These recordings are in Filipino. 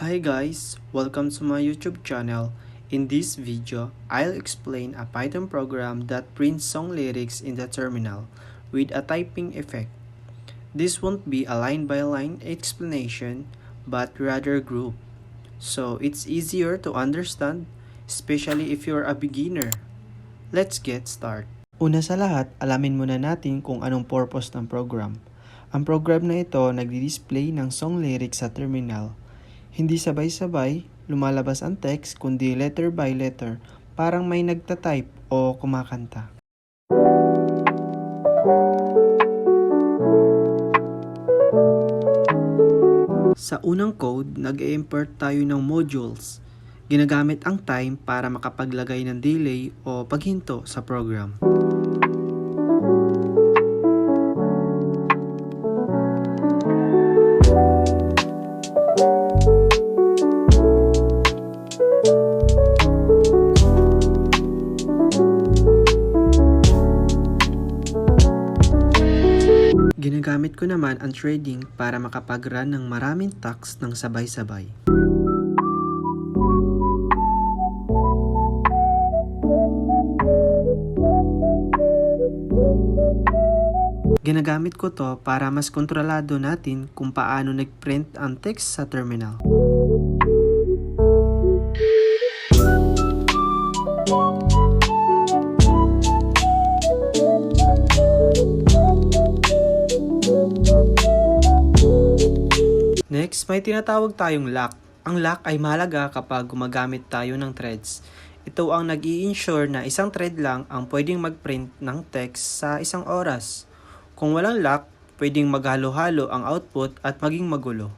Hi guys, welcome to my YouTube channel. In this video, I'll explain a Python program that prints song lyrics in the terminal with a typing effect. This won't be a line-by-line explanation, but rather group, so it's easier to understand, especially if you're a beginner. Let's get started. Una sa lahat, alamin muna natin kung anong purpose ng program. Ang program na ito nagdi-display ng song lyrics sa terminal. Hindi sabay-sabay lumalabas ang text kundi letter by letter, parang may nagtatype o kumakanta. Sa unang code, nag-import tayo ng modules. Ginagamit ang time para makapaglagay ng delay o paghinto sa program. Ginagamit ko naman ang threading para makapag-run ng maraming tasks ng sabay-sabay. Ginagamit ko to para mas kontrolado natin kung paano nag-print ang text sa terminal. Next, may tinatawag tayong lock. Ang lock ay mahalaga kapag gumagamit tayo ng threads. Ito ang nag-i-ensure na isang thread lang ang pwedeng mag-print ng text sa isang oras. Kung walang lock, pwedeng maghalo-halo ang output at maging magulo.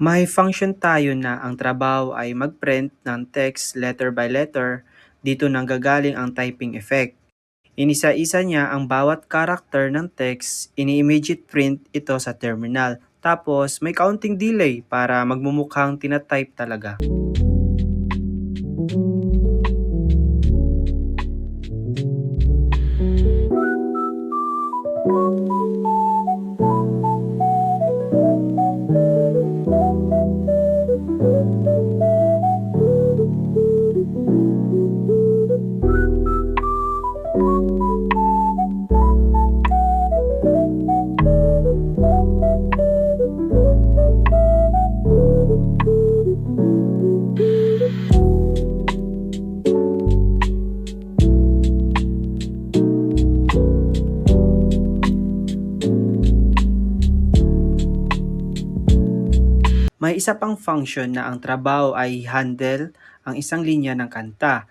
May function tayo na ang trabaho ay mag-print ng text letter by letter. Dito nanggagaling ang typing effect. Inisa-isa niya ang bawat karakter ng text, ini-immediate print ito sa terminal. Tapos may counting delay para magmumukhang tinatype talaga. May isa pang function na ang trabaho ay handle ang isang linya ng kanta.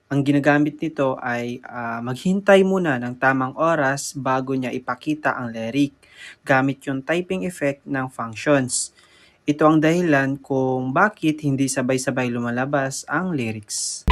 Ang ginagamit nito ay maghintay muna ng tamang oras bago niya ipakita ang lyric gamit yung typing effect ng functions. Ito ang dahilan kung bakit hindi sabay-sabay lumalabas ang lyrics.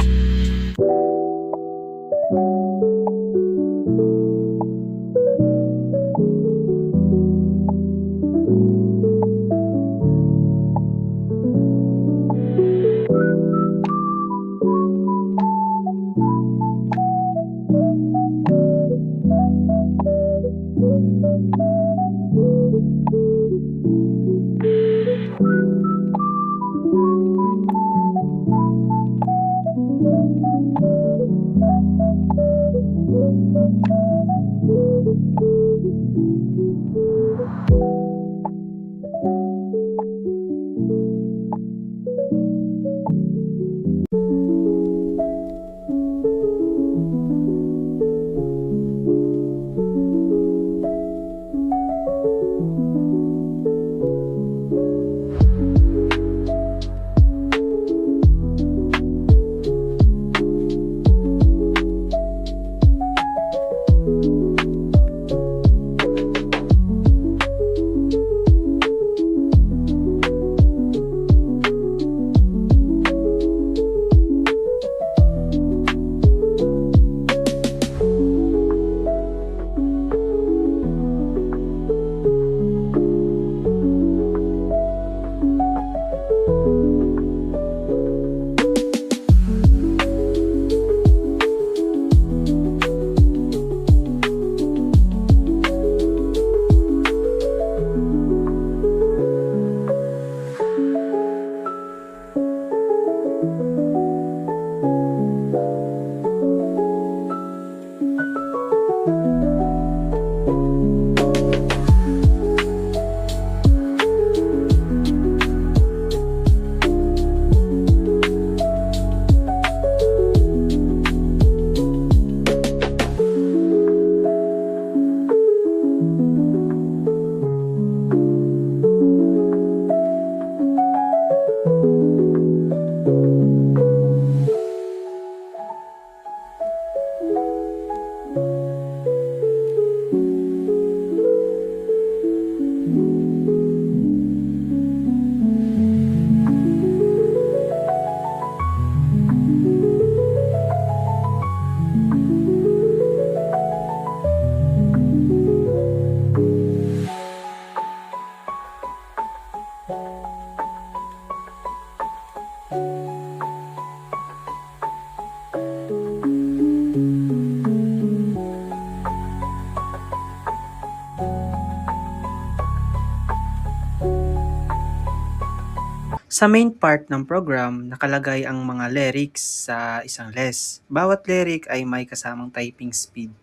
Sa main part ng program, nakalagay ang mga lyrics sa isang list. Bawat lyric ay may kasamang typing speed.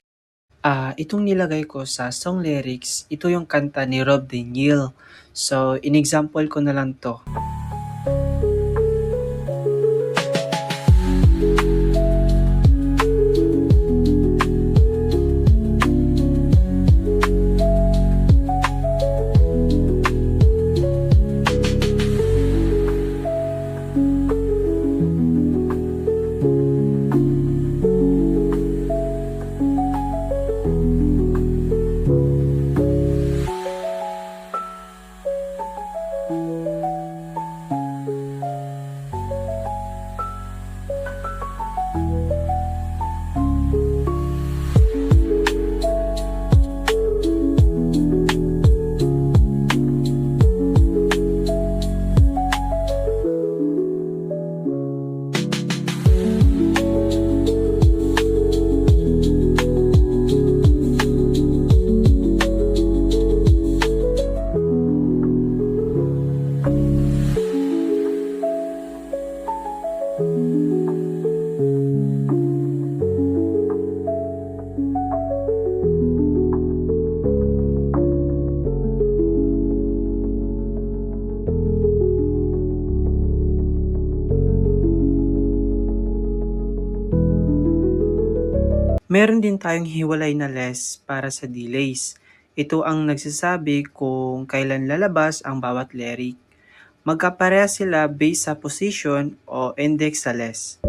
Itong nilagay ko sa song lyrics, ito yung kanta ni Rob De Nil. So, in-example ko na lang to. Meron din tayong hiwalay na list para sa delays. Ito ang nagsasabi kung kailan lalabas ang bawat lyric. Magkapareha sila based sa position o index sa list.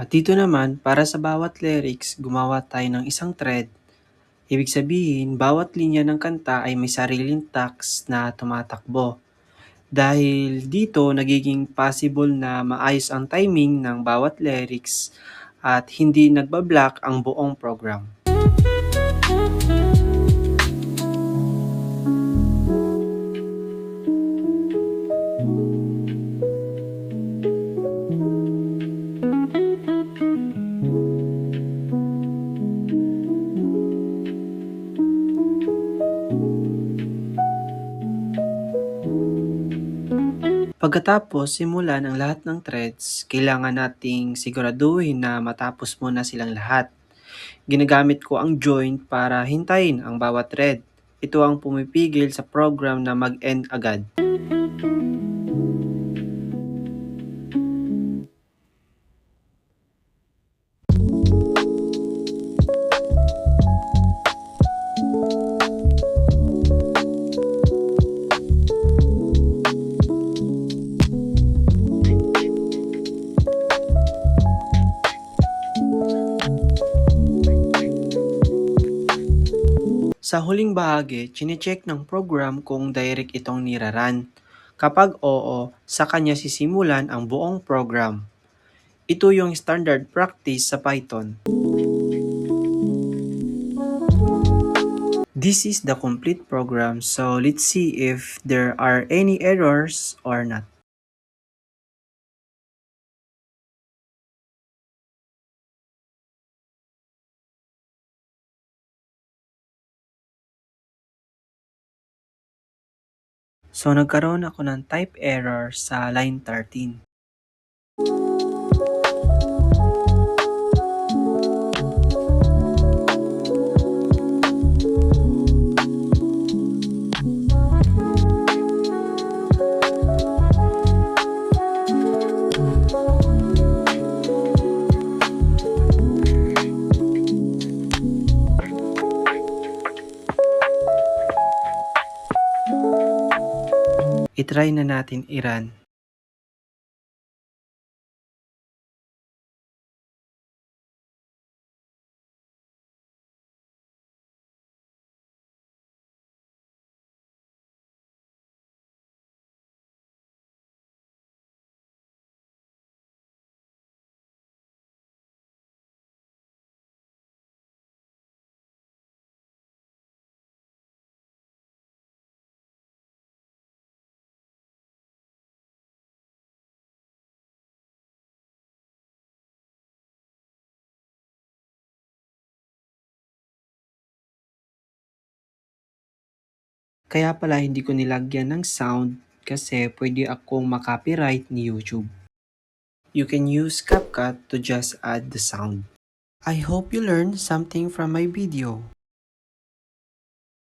Dito naman, para sa bawat lyrics, gumawa tayo ng isang thread. Ibig sabihin, bawat linya ng kanta ay may sariling text na tumatakbo. Dahil dito, nagiging possible na maayos ang timing ng bawat lyrics at hindi nagbablock ang buong program. Pagkatapos simulan ang lahat ng threads, kailangan nating siguraduhin na matapos muna silang lahat. Ginagamit ko ang join para hintayin ang bawat thread. Ito ang pumipigil sa program na mag-end agad. Sa huling bahagi, chinecheck ng program kung direct itong niraran. Kapag oo, sa kanya sisimulan ang buong program. Ito yung standard practice sa Python. This is the complete program, so let's see if there are any errors or not. So nagkaroon ako ng type error sa line 13. I-try na natin i-run. Kaya pala hindi ko nilagyan ng sound kasi pwede akong makopyright ni YouTube. You can use CapCut to just add the sound. I hope you learned something from my video.